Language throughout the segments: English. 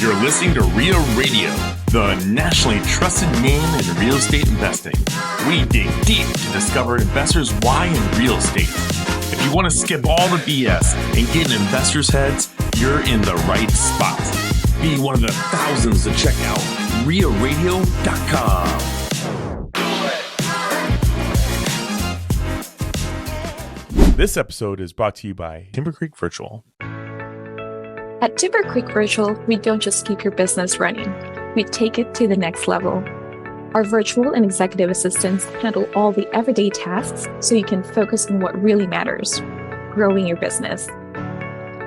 You're listening to REIA Radio, the nationally trusted name in real estate investing. We dig deep to discover investors' why in real estate. If you want to skip all the BS and get in investors' heads, you're in the right spot. Be one of the thousands to check out REIARadio.com. This episode is brought to you by Timber Creek Virtual. At Timber Creek Virtual, we don't just keep your business running, we take it to the next level. Our virtual and executive assistants handle all the everyday tasks so you can focus on what really matters, growing your business.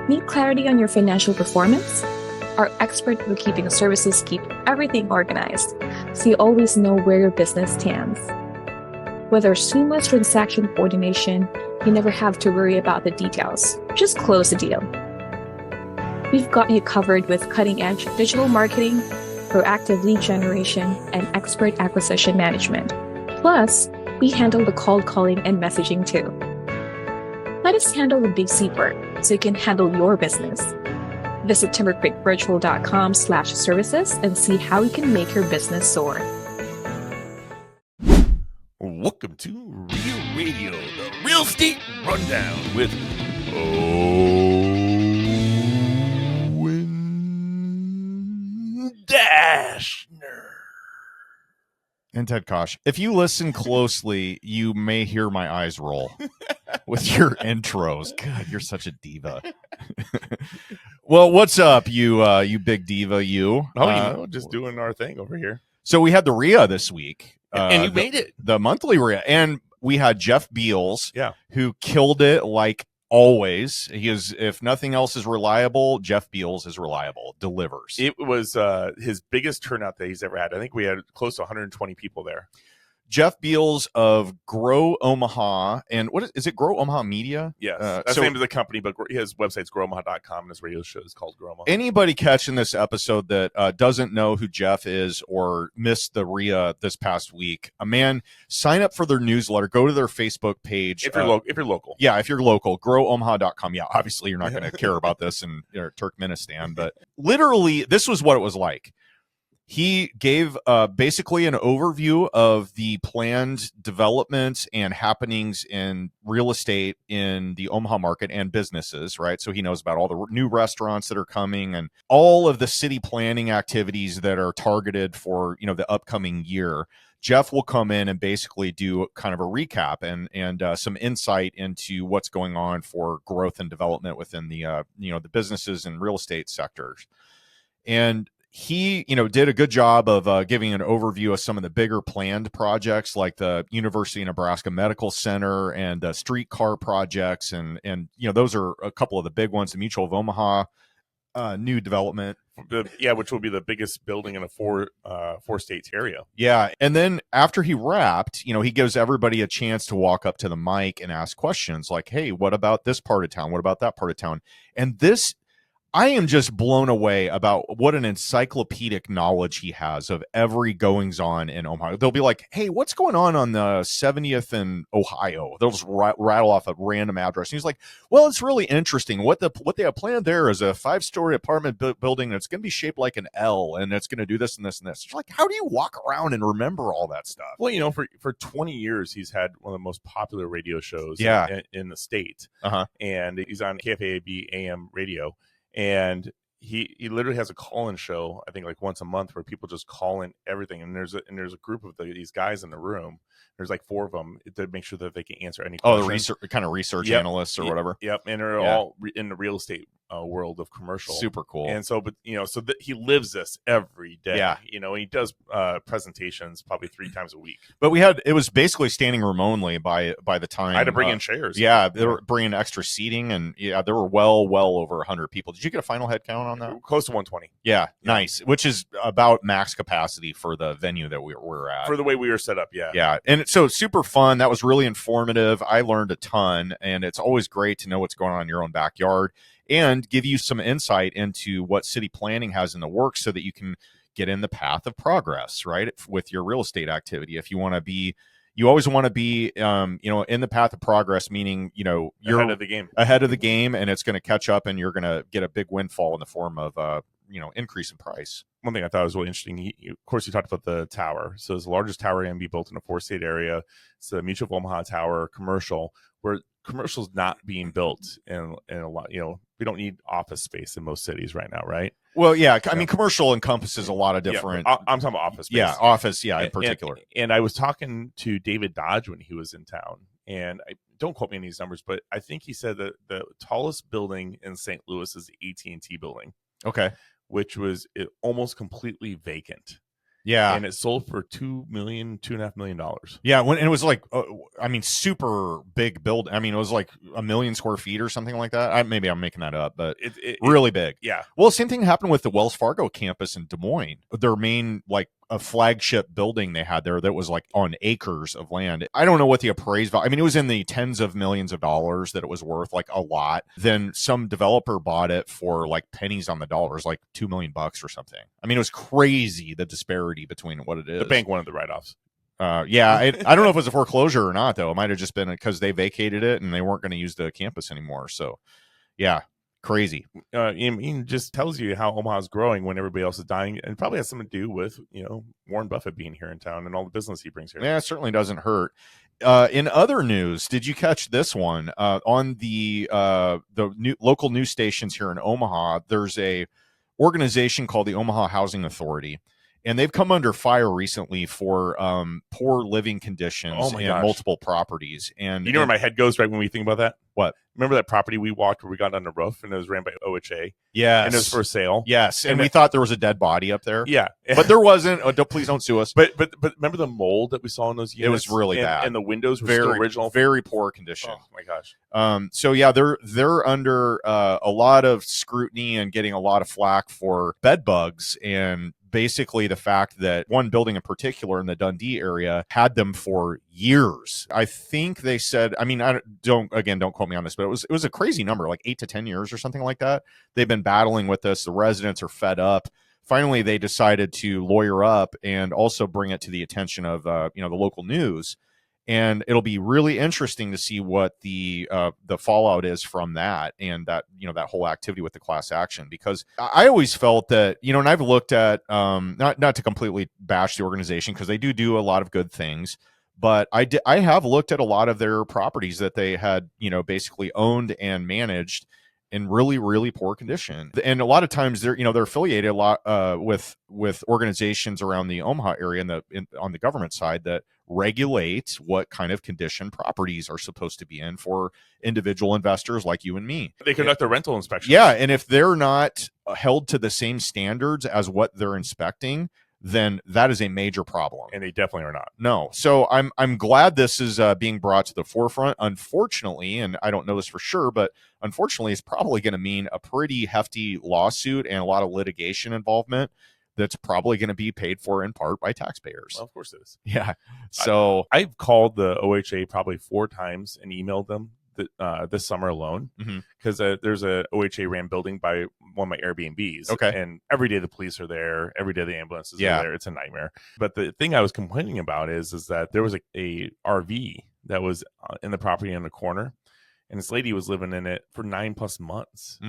Need clarity on your financial performance? Our expert bookkeeping services keep everything organized, so you always know where your business stands. With our seamless transaction coordination, you never have to worry about the details. Just close the deal. We've got you covered with cutting-edge digital marketing, proactive lead generation, and expert acquisition management. Plus, we handle the cold calling and messaging too. Let us handle the big C work so you can handle your business. Visit timbercreekvirtual.com/services and see how we can make your business soar. Welcome to REIA Radio, the real estate rundown with Owen Dashner. And Ted Kaasch. If you listen closely, you may hear my eyes roll with your intros. God, you're such a diva. Well, what's up, you big diva, you? Just doing our thing over here. So we had the REIA this week. And you made it. The monthly REIA. And we had Jeff Beals, Yeah. who killed it like always. He is, if nothing else is reliable, Jeff Beals is reliable, delivers. It was his biggest turnout that he's ever had. I think we had close to 120 people there. Jeff Beals of Grow Omaha, and what is it? Grow Omaha Media? Yes, that's the name of the company, but his website's growomaha.com, and his radio show is called Grow Omaha. Anybody catching this episode that doesn't know who Jeff is or missed the REIA this past week, man, sign up for their newsletter. Go to their Facebook page. If you're local. Yeah, if you're local, growomaha.com. Yeah, obviously you're not going to care about this in Turkmenistan, but literally this was what it was like. He gave basically an overview of the planned developments and happenings in real estate in the Omaha market and businesses, right? So he knows about all the new restaurants that are coming and all of the city planning activities that are targeted for, the upcoming year. Jeff will come in and basically do kind of a recap and some insight into what's going on for growth and development within the the businesses and real estate sectors. And he, did a good job of giving an overview of some of the bigger planned projects like the University of Nebraska Medical Center and the streetcar projects. And those are a couple of the big ones. The Mutual of Omaha new development. Which will be the biggest building in a four states area. Yeah. And then after he wrapped, he gives everybody a chance to walk up to the mic and ask questions like, hey, what about this part of town? What about that part of town? And I am just blown away about what an encyclopedic knowledge he has of every goings on in Omaha. They'll be like, hey, what's going on the 70th in Ohio? They'll just rattle off a random address. And he's like, well, it's really interesting. What they have planned there is a 5-story apartment building that's going to be shaped like an L, and it's going to do this and this and this. It's like, how do you walk around and remember all that stuff? Well, for 20 years, he's had one of the most popular radio shows in the state. Uh-huh. And he's on KFAB AM radio. And he literally has a call-in show, I think like once a month, where people just call in everything. And there's a group of these guys in the room. There's like 4 of them to make sure that they can answer any questions. The research analysts or whatever. Yep, and they're all in the real estate world of commercial. Super cool. And so, but he lives this every day. Yeah. And he does presentations probably 3 times a week. But it was basically standing room only by the time. I had to bring in chairs. Yeah, they were bringing extra seating, and there were well over 100 people. Did you get a final head count on that? Close to 120. Yeah, nice. Which is about max capacity for the venue that we were at. For the way we were set up, yeah. Yeah, and so super fun. That was really informative. I learned a ton, and it's always great to know what's going on in your own backyard and give you some insight into what city planning has in the works so that you can get in the path of progress, right, with your real estate activity. If you want to be, you always want to be, in the path of progress, meaning, you're ahead of the game, and it's going to catch up, and you're going to get a big windfall in the form of increase in price. One thing I thought was really interesting, of course, he talked about the tower. So it's the largest tower going to be built in a 4-state area. It's the Mutual of Omaha Tower, commercial, where commercial's not being built in a lot. We don't need office space in most cities right now, right? Well, yeah. I mean, commercial encompasses a lot of different. Yeah, I'm talking about office space. Yeah, office. Yeah, in particular. And I was talking to David Dodge when he was in town, and don't quote me on these numbers, but I think he said that the tallest building in St. Louis is the AT&T building. Okay. Which was almost completely vacant. Yeah. And it sold for $2.5 million. Yeah. And it was like, super big build. I mean, it was like 1 million square feet or something like that. Maybe I'm making that up, but really big. Yeah. Well, same thing happened with the Wells Fargo campus in Des Moines. Their main, a flagship building they had there that was like on acres of land. I don't know what the appraised value. I mean, it was in the tens of millions of dollars that it was worth, like a lot. Then some developer bought it for like pennies on the dollars, like $2 million or something. I mean, it was crazy, the disparity between what it is. The bank wanted the write-offs. Yeah, I don't know if it was a foreclosure or not, though. It might have just been because they vacated it and they weren't going to use the campus anymore. So, yeah. Crazy. It just tells you how Omaha's growing when everybody else is dying, and probably has something to do with Warren Buffett being here in town and all the business he brings here. Yeah, it certainly doesn't hurt. In other news, did you catch this one? On the local news stations here in Omaha, there's a organization called the Omaha Housing Authority, and they've come under fire recently for poor living conditions in multiple properties. And you know where my head goes right when we think about that? What? Remember that property we walked where we got on the roof and it was ran by OHA? Yes. And it was for sale? Yes. And we thought there was a dead body up there. Yeah. But there wasn't. Please don't sue us. But remember the mold that we saw in those units? It was really bad. And the windows were still original? Very poor condition. Oh, my gosh. So, yeah, they're under a lot of scrutiny and getting a lot of flack for bed bugs, and basically the fact that one building in particular in the Dundee area had them for years. I think they said, I mean, don't quote me on this, but it was a crazy number, like 8 to 10 years or something like that. They've been battling with this. The residents are fed up. Finally, they decided to lawyer up and also bring it to the attention of the local news. And it'll be really interesting to see what the fallout is from that, and that that whole activity with the class action. Because I always felt that and I've looked at not to completely bash the organization, because they do a lot of good things, but I have looked at a lot of their properties that they had basically owned and managed in really, really poor condition. And a lot of times they're affiliated a lot with organizations around the Omaha area on the government side that regulate what kind of condition properties are supposed to be in for individual investors like you and me. They conduct the rental inspections. Yeah, and if they're not held to the same standards as what they're inspecting, then that is a major problem. And they definitely are not. No. So I'm glad this is being brought to the forefront. Unfortunately, and I don't know this for sure, but unfortunately, it's probably going to mean a pretty hefty lawsuit and a lot of litigation involvement that's probably going to be paid for in part by taxpayers. Well, of course it is. Yeah. So I've called the OHA probably 4 times and emailed them this summer alone, because there's a OHA ran building by one of my Airbnbs. Okay. And every day the police are there, every day the ambulances are there. It's a nightmare. But the thing I was complaining about is that there was a RV that was in the property in the corner, and this lady was living in it for 9+ months.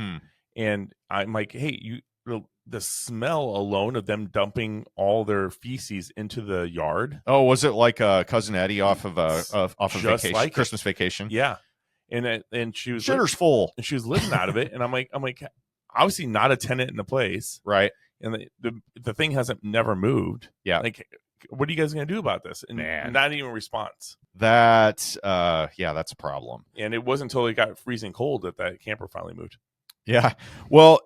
And I'm like, hey, the smell alone of them dumping all their feces into the yard. Oh, was it like Cousin Eddie off of vacation, like Christmas vacation? Yeah. And she was shitter's full, and she was living out of it. And I'm like, obviously not a tenant in the place, right? And the thing hasn't never moved. Yeah. Like, what are you guys going to do about this? And not even a response. That's that's a problem. And it wasn't until it got freezing cold that camper finally moved. Yeah. Well,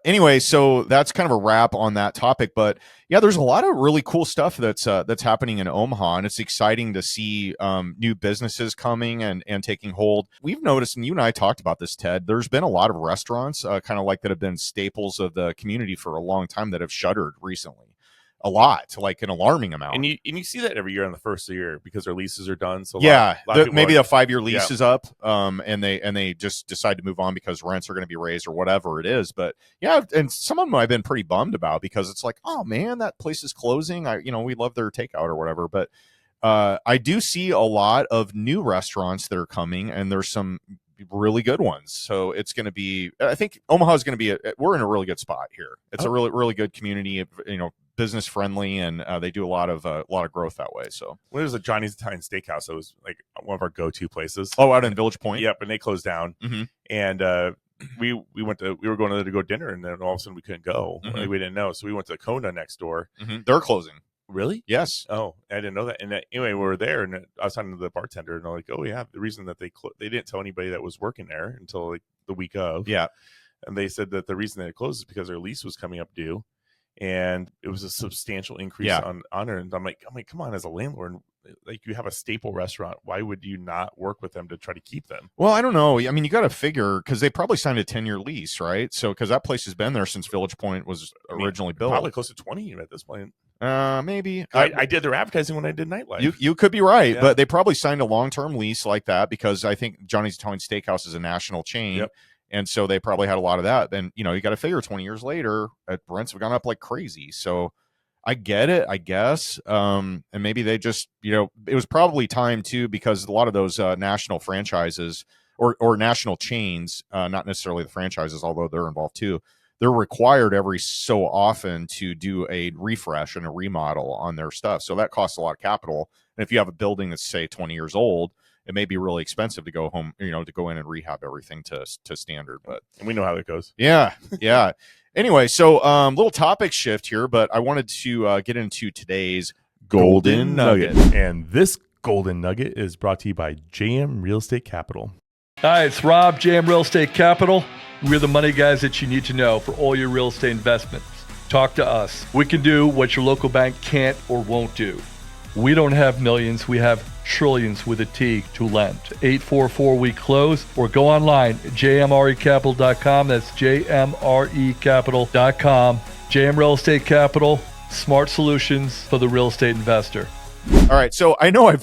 anyway, so that's kind of a wrap on that topic. But yeah, there's a lot of really cool stuff that's happening in Omaha, and it's exciting to see new businesses coming and taking hold. We've noticed, and you and I talked about this, Ted, there's been a lot of restaurants kind of like that have been staples of the community for a long time that have shuttered recently. A lot, like an alarming amount. And you see that every year on the first year because their leases are done. So maybe a 5-year lease is up, and they just decide to move on because rents are going to be raised or whatever it is. But yeah, and some of them I've been pretty bummed about, because it's like, oh man, that place is closing. We love their takeout or whatever. But I do see a lot of new restaurants that are coming, and there's some really good ones. So it's going to be, I think Omaha is going to be, we're in a really good spot here. It's a really, really good community, business friendly, and they do a lot of growth that way. So when there's a Johnny's Italian Steakhouse, that was like one of our go-to places. Oh, out in Village Point. Yep, and they closed down. Mm-hmm. And we were going there to go dinner, and then all of a sudden we couldn't go. Mm-hmm. Like, we didn't know, so we went to Kona next door. Mm-hmm. They're closing. Really? Yes. Oh, I didn't know that. And anyway, we were there, and I was talking to the bartender, and they're like, "Oh yeah, the reason that they didn't tell anybody that was working there until like the week of." Yeah. And they said that the reason that it closed is because their lease was coming up due, and it was a substantial increase on it. And I'm like, come on, as a landlord, like, you have a staple restaurant, why would you not work with them to try to keep them? Well, I don't know. I mean, you got to figure, because they probably signed a 10-year lease, right? So because that place has been there since Village Point was originally built. Probably close to 20 at this point. Maybe. I did their advertising when I did nightlife. You could be right, but they probably signed a long-term lease like that, because I think Johnny's Italian Steakhouse is a national chain. Yep. And so they probably had a lot of that. Then, you got to figure 20 years later, rents have gone up like crazy. So I get it, I guess. And maybe they just, it was probably time too, because a lot of those national franchises or national chains, not necessarily the franchises, although they're involved too, they're required every so often to do a refresh and a remodel on their stuff. So that costs a lot of capital. And if you have a building that's, say, 20 years old, it may be really expensive to go home, to go in and rehab everything to standard. But we know how that goes. Yeah. Anyway, so little topic shift here, but I wanted to get into today's Golden Nugget. And this Golden Nugget is brought to you by JM Real Estate Capital. Hi, it's Rob, JM Real Estate Capital. We're the money guys that you need to know for all your real estate investments. Talk to us. We can do what your local bank can't or won't do. We don't have millions, we have trillions with a T to lend. 844 we close, or go online, jmrecapital.com. That's jmrecapital.com. JM Real Estate Capital, smart solutions for the real estate investor. All right, so I know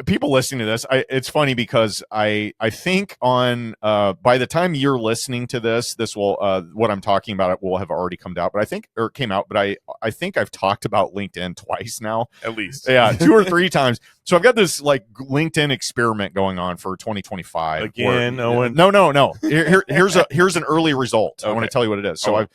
people listening to this, it's funny because I think on by the time you're listening to this will what I'm talking about will have already come out. But I think I think I've talked about LinkedIn twice now, at least. Yeah, 2 or 3 times. So I've got this like LinkedIn experiment going on for 2025. Again, Owen. No. Here's an early result. Okay. I want to tell you what it is. So I've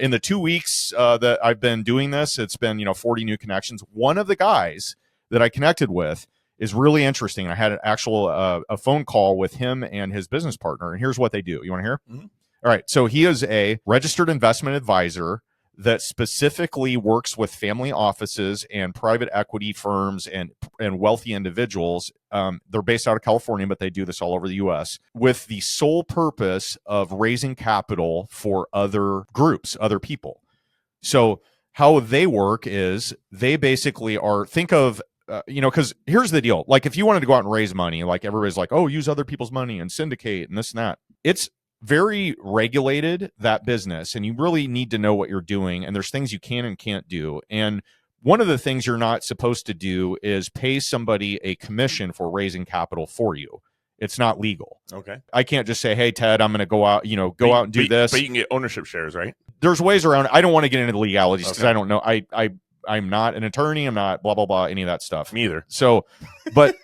in the 2 weeks that I've been doing this, it's been 40 new connections. One of the guys that I connected with is really interesting. I had an actual a phone call with him and his business partner, and here's what they do. You want to hear? Mm-hmm. All right. So he is a registered investment advisor that specifically works with family offices and private equity firms and wealthy individuals. They're based out of California, but they do this all over the U.S. with the sole purpose of raising capital for other groups, other people. So how they work is they basically think of because here's the deal. Like, if you wanted to go out and raise money, like everybody's like, oh, use other people's money and syndicate and this and that. It's very regulated, that business, and you really need to know what you're doing. And there's things you can and can't do. And one of the things you're not supposed to do is pay somebody a commission for raising capital for you. It's not legal. Okay. I can't just say, hey, Ted, I'm going to go out, out and do this. But you can get ownership shares, right? There's ways around it. I don't want to get into the legalities because Okay. I don't know. I'm not an attorney. I'm not blah, blah, blah, any of that stuff. Me either. So, but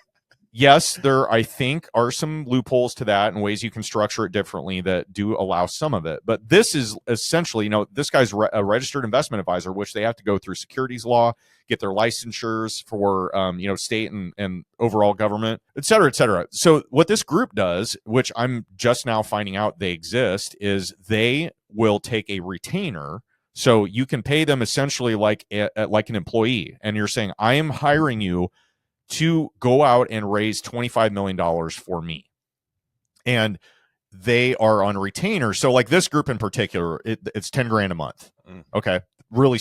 yes, there, I think, are some loopholes to that and ways you can structure it differently that do allow some of it. But this is essentially, this guy's a registered investment advisor, which they have to go through securities law, get their licensures for, state and overall government, et cetera, et cetera. So what this group does, which I'm just now finding out they exist, is they will take a retainer. So you can pay them essentially like an employee. And you're saying, I am hiring you to go out and raise $25 million for me. And they are on retainer. So like this group in particular, it's 10 grand a month. Okay. Really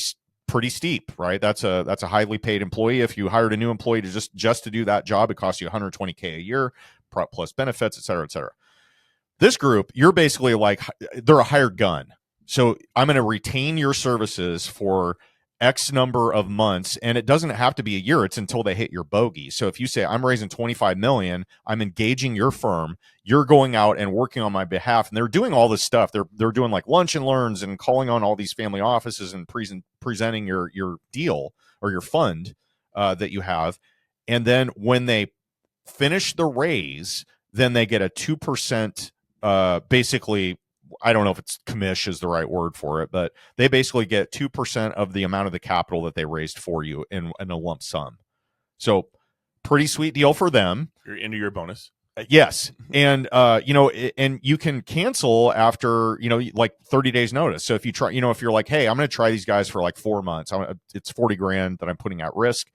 pretty steep, right? That's a highly paid employee. If you hired a new employee to just to do that job, it costs you $120K a year plus benefits, et cetera, et cetera. This group, you're basically like, they're a hired gun. So I'm going to retain your services for X number of months, and it doesn't have to be a year. It's until they hit your bogey. So if you say, I'm raising 25 million, I'm engaging your firm, you're going out and working on my behalf. And they're doing all this stuff. They're doing like lunch and learns and calling on all these family offices and presenting your deal or your fund that you have. And then when they finish the raise, then they get a 2%, basically, I don't know if it's commish is the right word for it, but they basically get 2% of the amount of the capital that they raised for you in a lump sum. So pretty sweet deal for them. You're into your bonus. Yes. And, and you can cancel after, like 30 days notice. So if you try, if you're like, hey, I'm going to try these guys for like 4 months, it's 40 grand that I'm putting at risk.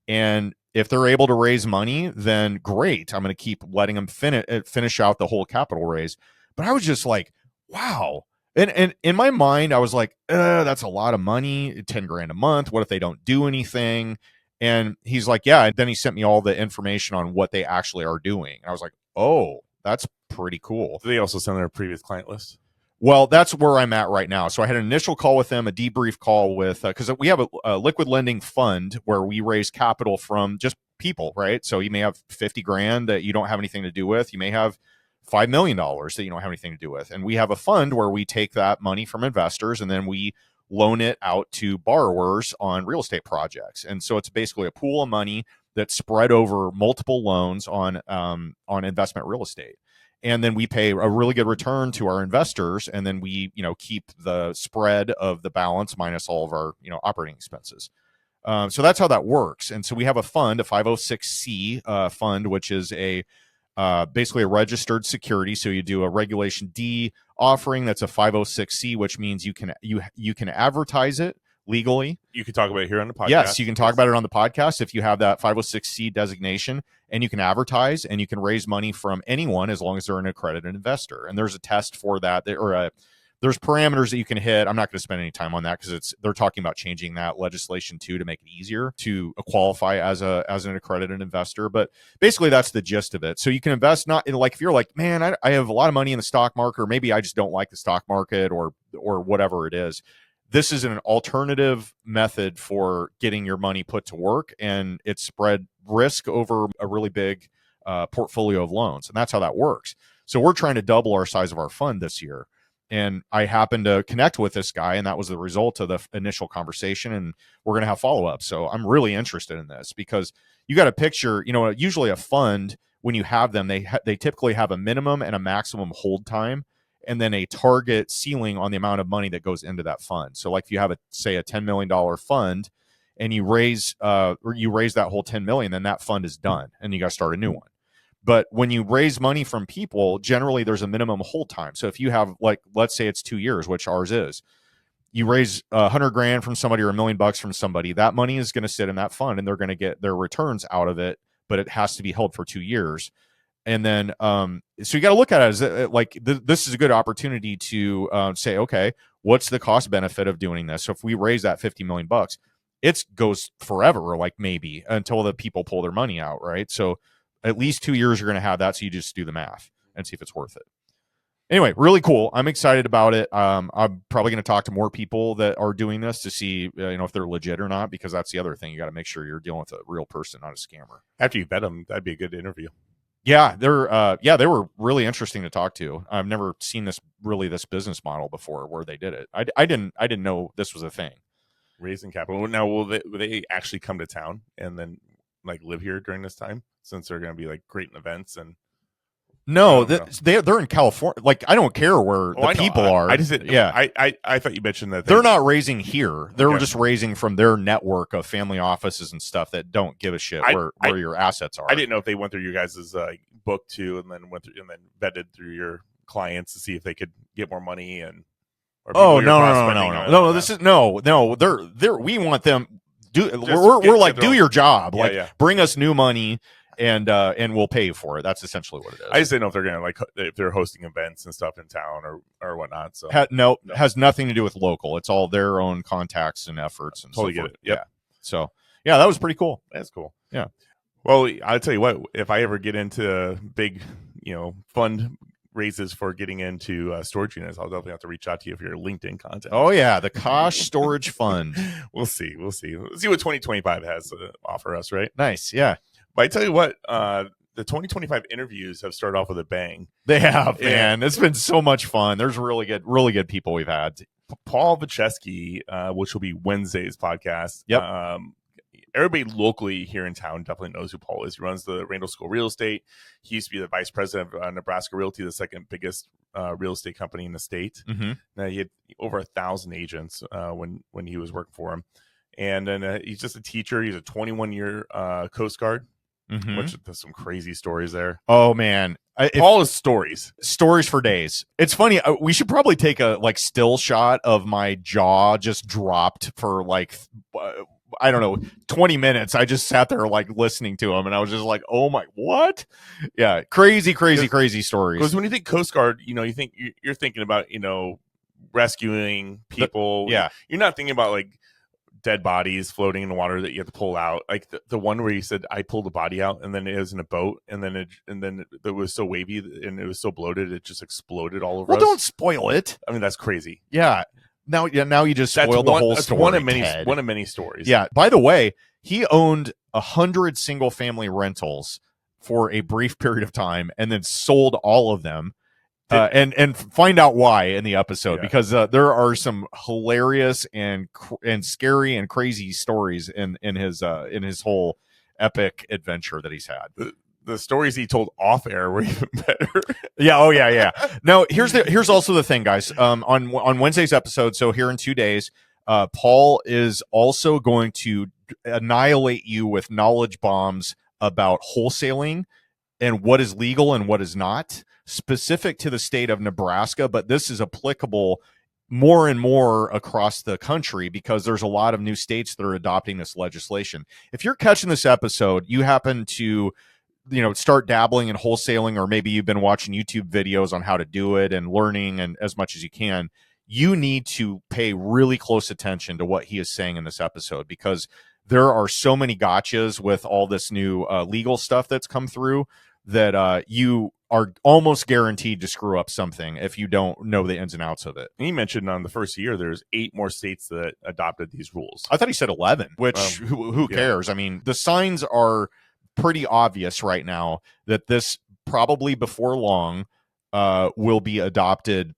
And if they're able to raise money, then great. I'm going to keep letting them finish out the whole capital raise. But I was just like, wow. And in my mind, I was like, that's a lot of money, 10 grand a month. What if they don't do anything? And he's like, yeah. And then he sent me all the information on what they actually are doing. And I was like, oh, that's pretty cool. Do they also send their previous client list? Well, that's where I'm at right now. So I had an initial call with them, a debrief call with, because we have a liquid lending fund where we raise capital from just people, right? So you may have 50 grand that you don't have anything to do with. You may have $5 million that you don't have anything to do with. And we have a fund where we take that money from investors and then we loan it out to borrowers on real estate projects. And so it's basically a pool of money that's spread over multiple loans on investment real estate. And then we pay a really good return to our investors. And then we, keep the spread of the balance minus all of our, operating expenses. So that's how that works. And so we have a fund, a 506C fund, which is basically a registered security. So you do a Regulation D offering. That's a 506C, which means you can advertise it legally. You can talk about it here on the podcast. Yes, you can talk about it on the podcast if you have that 506C designation, and you can advertise and you can raise money from anyone as long as they're an accredited investor. And there's a test for that, there's parameters that you can hit. I'm not going to spend any time on that because they're talking about changing that legislation too to make it easier to qualify as an accredited investor. But basically, that's the gist of it. So you can invest not in, like, if you're like, man, I have a lot of money in the stock market, or maybe I just don't like the stock market, or whatever it is. This is an alternative method for getting your money put to work, and it's spread risk over a really big portfolio of loans, and that's how that works. So we're trying to double our size of our fund this year. And I happened to connect with this guy, and that was the result of the initial conversation. And we're going to have follow-up. So I'm really interested in this because you got to picture, usually a fund, when you have them, they typically have a minimum and a maximum hold time, and then a target ceiling on the amount of money that goes into that fund. So like if you have a $10 million fund and you raise that whole 10 million, then that fund is done and you got to start a new one. But when you raise money from people, generally there's a minimum hold time. So if you have, like, let's say it's 2 years, which ours is, you raise 100 grand from somebody or $1 million from somebody, that money is going to sit in that fund and they're going to get their returns out of it, but it has to be held for 2 years. And then, so you got to look at it as like, this is a good opportunity to say, okay, what's the cost benefit of doing this? So if we raise that $50 million, it goes forever, or like maybe until the people pull their money out. Right. So at least 2 years you're going to have that. So you just do the math and see if it's worth it. Anyway, really cool. I'm excited about it. I'm probably going to talk to more people that are doing this to see, if they're legit or not, because that's the other thing. You got to make sure you're dealing with a real person, not a scammer. After you vet them, that'd be a good interview. Yeah, they were really interesting to talk to. I've never seen this business model before where they did it. I didn't know this was a thing. Raising capital. Now, will they actually come to town and then like live here during this time, since they're going to be like great events? And no, they're in California. Like, I don't care where the people are. I thought you mentioned that they're not raising here. They're just raising from their network of family offices and stuff that don't give a shit where your assets are. I didn't know if they went through your guys' book too, and then vetted through your clients to see if they could get more money. And no. This is no. They're we want them. Do your job. Bring us new money. And we'll pay you for it. That's essentially what it is. I just didn't know if they're gonna if they're hosting events and stuff in town or whatnot. So has nothing to do with local. It's all their own contacts and efforts and totally get it. Yep. Yeah. So yeah, that was pretty cool. That's cool. Yeah. Well, I'll tell you what. If I ever get into big, fund raises for getting into storage units, I'll definitely have to reach out to you for your LinkedIn content. Oh yeah, the Kaasch Storage Fund. We'll see. Let's see what 2025 has to offer us. Right. Nice. Yeah. But I tell you what, the 2025 interviews have started off with a bang. They have, man. It's been so much fun. There's really good people we've had. Paul Vojchehoske, which will be Wednesday's podcast. Yep. everybody locally here in town definitely knows who Paul is. He runs the Randall School Real Estate. He used to be the vice president of Nebraska Realty, the second biggest real estate company in the state. Now, he had over 1,000 agents when he was working for him. And then he's just a teacher. He's a 21-year Coast Guard, which there's some crazy stories there. Oh, man. Paul is stories for days. It's funny. We should probably take a still shot of my jaw just dropped for I don't know, 20 minutes. I just sat there listening to him, and I was just like, oh my, what? Yeah. Crazy stories. Because when you think Coast Guard, you're thinking about, rescuing people. Yeah. You're not thinking about dead bodies floating in the water that you have to pull out. Like the one where you said I pulled a body out and then it was in a boat and then it was so wavy and it was so bloated it just exploded all over us. Well, don't spoil it. I mean, that's crazy. Yeah. Now you just spoiled the whole story. One of many stories. Yeah. By the way, he owned 100 single family rentals for a brief period of time and then sold all of them. And find out why in the episode, because there are some hilarious and scary and crazy stories in his whole epic adventure that he's had. The stories he told off air were even better. Yeah. Oh yeah. No, here's also the thing, guys. On Wednesday's episode, so here in 2 days, Paul is also going to annihilate you with knowledge bombs about wholesaling and what is legal and what is not, specific to the state of Nebraska, but this is applicable more and more across the country because there's a lot of new states that are adopting this legislation. If you're catching this episode, you happen to start dabbling in wholesaling, or maybe you've been watching YouTube videos on how to do it and learning and as much as you can, you need to pay really close attention to what he is saying in this episode, because there are so many gotchas with all this new legal stuff that's come through that you are almost guaranteed to screw up something if you don't know the ins and outs of it. And he mentioned on the first year, there's 8 more states that adopted these rules. I thought he said 11, which who cares? I mean, the signs are pretty obvious right now that this probably before long will be adopted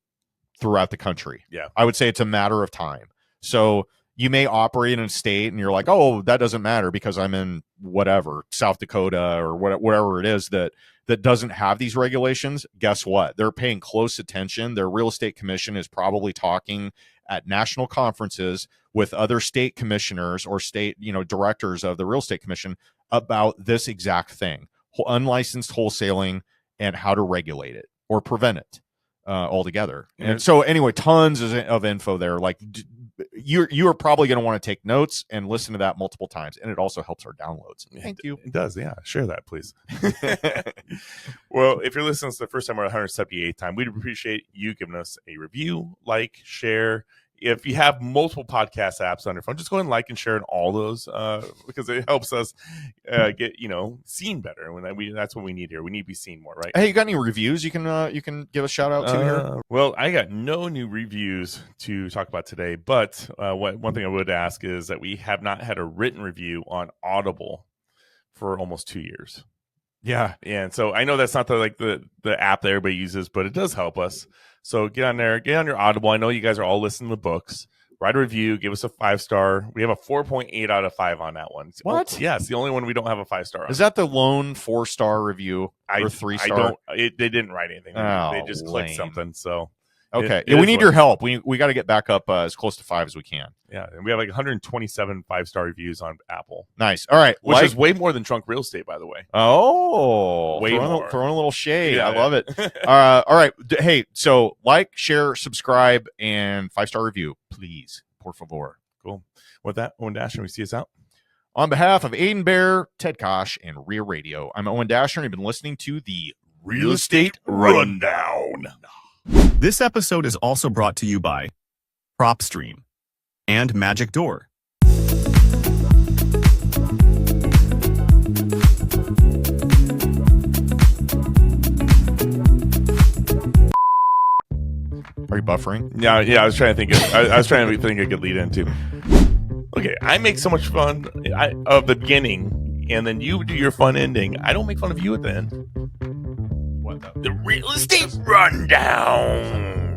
throughout the country. Yeah. I would say it's a matter of time. So you may operate in a state and you're like, oh, that doesn't matter because I'm in whatever, South Dakota or whatever it is that doesn't have these regulations. Guess what? They're paying close attention. Their real estate commission is probably talking at national conferences with other state commissioners or state, directors of the real estate commission about this exact thing, unlicensed wholesaling and how to regulate it or prevent it altogether. And so anyway, tons of info there. You are probably going to want to take notes and listen to that multiple times, and it also helps our downloads. Thank you. It does, yeah. Share that, please. Well, if you're listening to the first time or 178th time, we'd appreciate you giving us a review, share. If you have multiple podcast apps on your phone, just go ahead and like and share in all those because it helps us get seen better. That's what we need here. We need to be seen more, right? Hey, you got any reviews you can give a shout out to here? Well, I got no new reviews to talk about today, but one thing I would ask is that we have not had a written review on Audible for almost 2 years. Yeah, and so I know that's not the app that everybody uses, but it does help us. So get on there, get on your Audible. I know you guys are all listening to books. Write a review, give us a 5-star. We have a 4.8 out of 5 on that one. What? Yeah, it's the only one we don't have a 5-star on. Is that the lone 4-star review or 3-star? They didn't write anything. They just clicked something. So okay, we need your help. We got to get back up as close to 5 as we can. Yeah, and we have 127 5-star reviews on Apple. Nice. All right, which is way more than Trunk Real Estate, by the way. Oh, way more. Throwing a little shade. Yeah, I love it. All right. Hey, so share, subscribe, and 5-star review, please, por favor. Cool. With that, Owen Dashner, we see us out. On behalf of Aiden Bear, Ted Kaasch, and REIA Radio, I'm Owen Dashner, and you've been listening to the Real Estate Rundown. This episode is also brought to you by PropStream and Magic Door. Are you buffering? Yeah. I was trying to think. I was trying to think a good lead into. Okay, I make so much fun of the beginning, and then you do your fun ending. I don't make fun of you at the end. What the Real Estate Rundown.